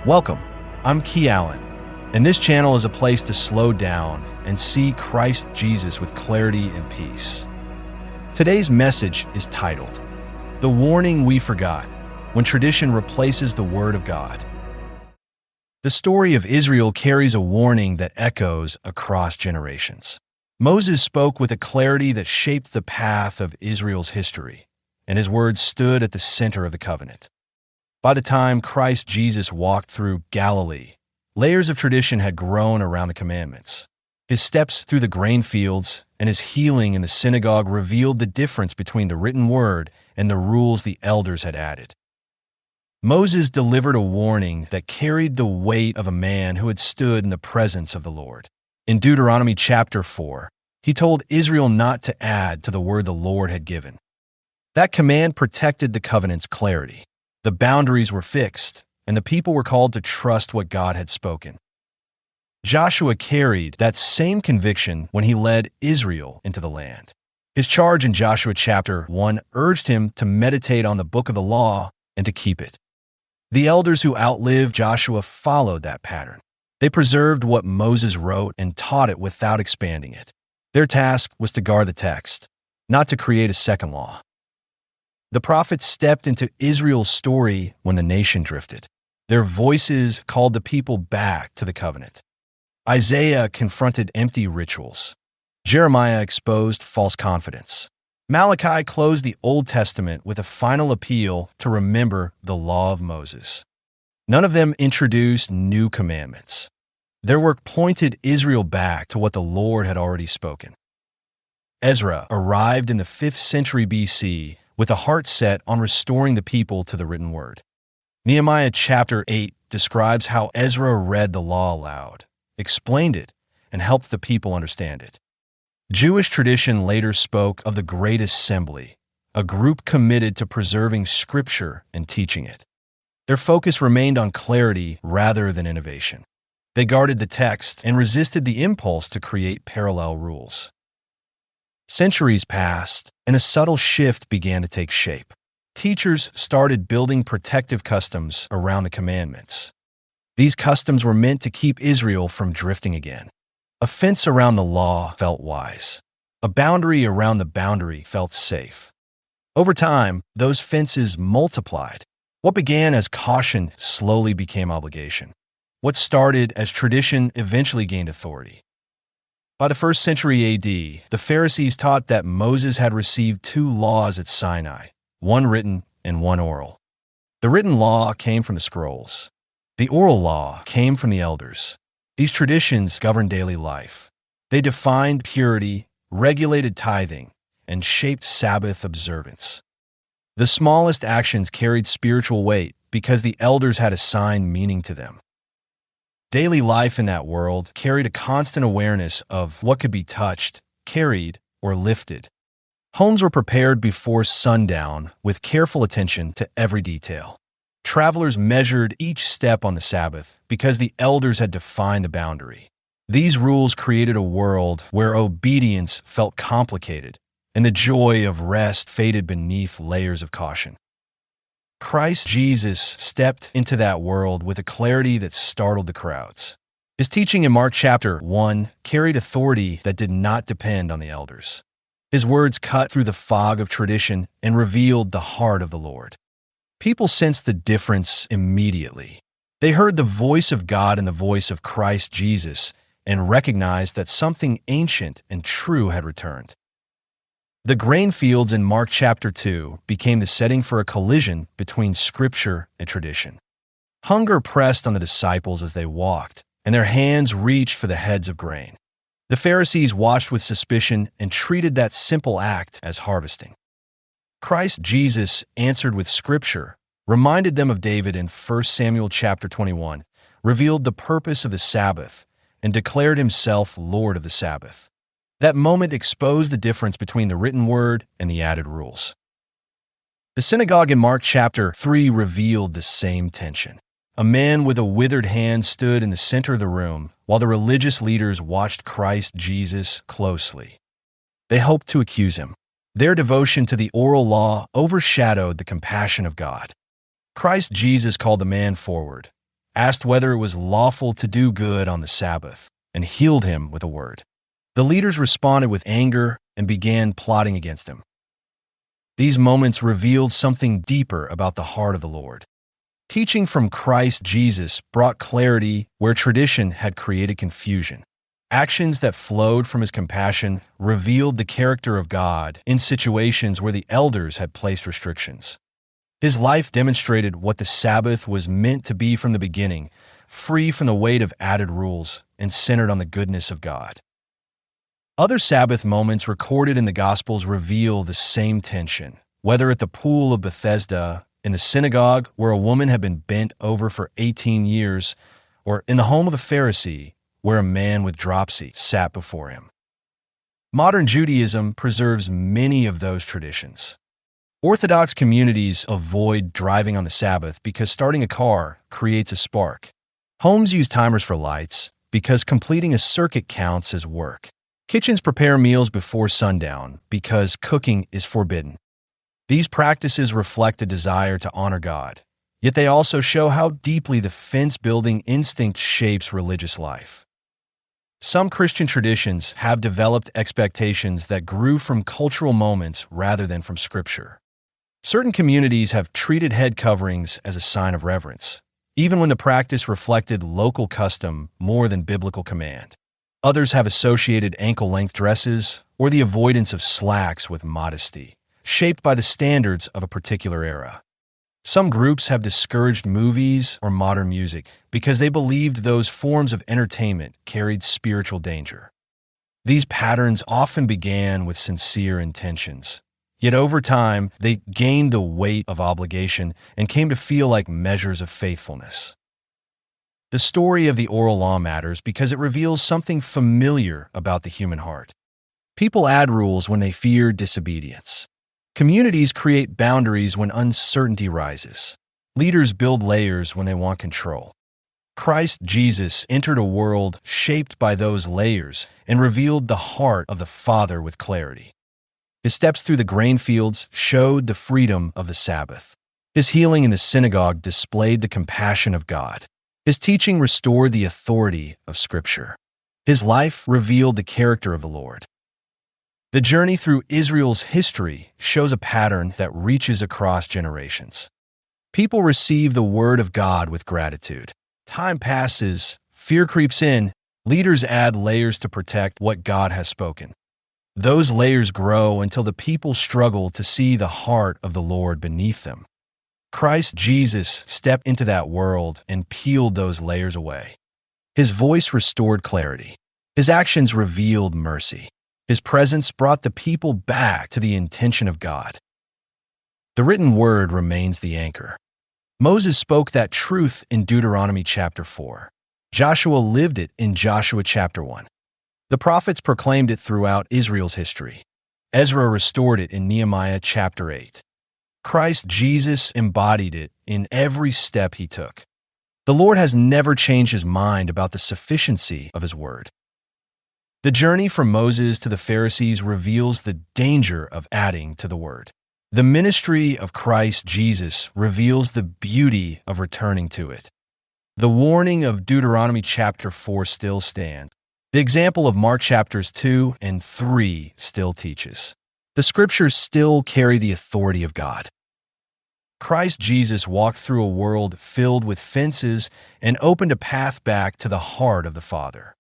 Welcome, I'm Key Allen, and this channel is a place to slow down and see Christ Jesus with clarity and peace. Today's message is titled, The Warning We Forgot, When Tradition Replaces the Word of God. The story of Israel carries a warning that echoes across generations. Moses spoke with a clarity that shaped the path of Israel's history, and his words stood at the center of the covenant. By the time Christ Jesus walked through Galilee, layers of tradition had grown around the commandments. His steps through the grain fields and his healing in the synagogue revealed the difference between the written word and the rules the elders had added. Moses delivered a warning that carried the weight of a man who had stood in the presence of the Lord. In Deuteronomy chapter 4, he told Israel not to add to the word the Lord had given. That command protected the covenant's clarity. The boundaries were fixed, and the people were called to trust what God had spoken. Joshua carried that same conviction when he led Israel into the land. His charge in Joshua chapter 1 urged him to meditate on the book of the law and to keep it. The elders who outlived Joshua followed that pattern. They preserved what Moses wrote and taught it without expanding it. Their task was to guard the text, not to create a second law. The prophets stepped into Israel's story when the nation drifted. Their voices called the people back to the covenant. Isaiah confronted empty rituals. Jeremiah exposed false confidence. Malachi closed the Old Testament with a final appeal to remember the law of Moses. None of them introduced new commandments. Their work pointed Israel back to what the Lord had already spoken. Ezra arrived in the 5th century BC with a heart set on restoring the people to the written word. Nehemiah chapter 8 describes how Ezra read the law aloud, explained it, and helped the people understand it. Jewish tradition later spoke of the Great Assembly, a group committed to preserving Scripture and teaching it. Their focus remained on clarity rather than innovation. They guarded the text and resisted the impulse to create parallel rules. Centuries passed, and a subtle shift began to take shape. Teachers started building protective customs around the commandments. These customs were meant to keep Israel from drifting again. A fence around the law felt wise. A boundary around the boundary felt safe. Over time, those fences multiplied. What began as caution slowly became obligation. What started as tradition eventually gained authority. By the 1st century AD, the Pharisees taught that Moses had received 2 laws at Sinai, one written and one oral. The written law came from the scrolls. The oral law came from the elders. These traditions governed daily life. They defined purity, regulated tithing, and shaped Sabbath observance. The smallest actions carried spiritual weight because the elders had assigned meaning to them. Daily life in that world carried a constant awareness of what could be touched, carried, or lifted. Homes were prepared before sundown with careful attention to every detail. Travelers measured each step on the Sabbath because the elders had defined the boundary. These rules created a world where obedience felt complicated and the joy of rest faded beneath layers of caution. Christ Jesus stepped into that world with a clarity that startled the crowds. His teaching in Mark chapter 1 carried authority that did not depend on the elders. His words cut through the fog of tradition and revealed the heart of the Lord. People sensed the difference immediately. They heard the voice of God and the voice of Christ Jesus and recognized that something ancient and true had returned. The grain fields in Mark chapter 2 became the setting for a collision between Scripture and tradition. Hunger pressed on the disciples as they walked, and their hands reached for the heads of grain. The Pharisees watched with suspicion and treated that simple act as harvesting. Christ Jesus answered with Scripture, reminded them of David in 1 Samuel chapter 21, revealed the purpose of the Sabbath, and declared himself Lord of the Sabbath. That moment exposed the difference between the written word and the added rules. The synagogue in Mark chapter 3 revealed the same tension. A man with a withered hand stood in the center of the room while the religious leaders watched Christ Jesus closely. They hoped to accuse him. Their devotion to the oral law overshadowed the compassion of God. Christ Jesus called the man forward, asked whether it was lawful to do good on the Sabbath, and healed him with a word. The leaders responded with anger and began plotting against him. These moments revealed something deeper about the heart of the Lord. Teaching from Christ Jesus brought clarity where tradition had created confusion. Actions that flowed from his compassion revealed the character of God in situations where the elders had placed restrictions. His life demonstrated what the Sabbath was meant to be from the beginning, free from the weight of added rules and centered on the goodness of God. Other Sabbath moments recorded in the Gospels reveal the same tension, whether at the pool of Bethesda, in the synagogue where a woman had been bent over for 18 years, or in the home of a Pharisee where a man with dropsy sat before him. Modern Judaism preserves many of those traditions. Orthodox communities avoid driving on the Sabbath because starting a car creates a spark. Homes use timers for lights because completing a circuit counts as work. Kitchens prepare meals before sundown because cooking is forbidden. These practices reflect a desire to honor God, yet they also show how deeply the fence-building instinct shapes religious life. Some Christian traditions have developed expectations that grew from cultural moments rather than from Scripture. Certain communities have treated head coverings as a sign of reverence, even when the practice reflected local custom more than biblical command. Others have associated ankle-length dresses or the avoidance of slacks with modesty, shaped by the standards of a particular era. Some groups have discouraged movies or modern music because they believed those forms of entertainment carried spiritual danger. These patterns often began with sincere intentions, yet over time they gained the weight of obligation and came to feel like measures of faithfulness. The story of the oral law matters because it reveals something familiar about the human heart. People add rules when they fear disobedience. Communities create boundaries when uncertainty rises. Leaders build layers when they want control. Christ Jesus entered a world shaped by those layers and revealed the heart of the Father with clarity. His steps through the grain fields showed the freedom of the Sabbath. His healing in the synagogue displayed the compassion of God. His teaching restored the authority of Scripture. His life revealed the character of the Lord. The journey through Israel's history shows a pattern that reaches across generations. People receive the word of God with gratitude. Time passes, fear creeps in, leaders add layers to protect what God has spoken. Those layers grow until the people struggle to see the heart of the Lord beneath them. Christ Jesus stepped into that world and peeled those layers away. His voice restored clarity. His actions revealed mercy. His presence brought the people back to the intention of God. The written word remains the anchor. Moses spoke that truth in Deuteronomy chapter 4. Joshua lived it in Joshua chapter 1. The prophets proclaimed it throughout Israel's history. Ezra restored it in Nehemiah chapter 8. Christ Jesus embodied it in every step he took. The Lord has never changed his mind about the sufficiency of his word. The journey from Moses to the Pharisees reveals the danger of adding to the word. The ministry of Christ Jesus reveals the beauty of returning to it. The warning of Deuteronomy chapter 4 still stands. The example of Mark chapters 2 and 3 still teaches. The scriptures still carry the authority of God. Christ Jesus walked through a world filled with fences and opened a path back to the heart of the Father.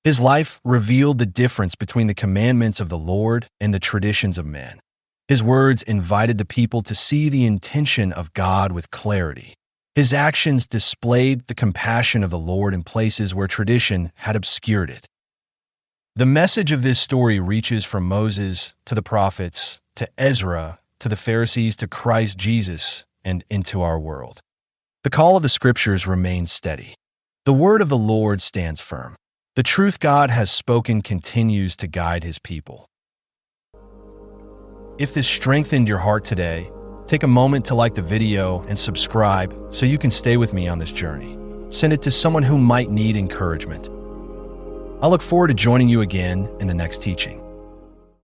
His life revealed the difference between the commandments of the Lord and the traditions of men. His words invited the people to see the intention of God with clarity. His actions displayed the compassion of the Lord in places where tradition had obscured it. The message of this story reaches from Moses to the prophets, to Ezra, to the Pharisees, to Christ Jesus, and into our world. The call of the Scriptures remains steady. The word of the Lord stands firm. The truth God has spoken continues to guide his people. If this strengthened your heart today, take a moment to like the video and subscribe so you can stay with me on this journey. Send it to someone who might need encouragement. I look forward to joining you again in the next teaching.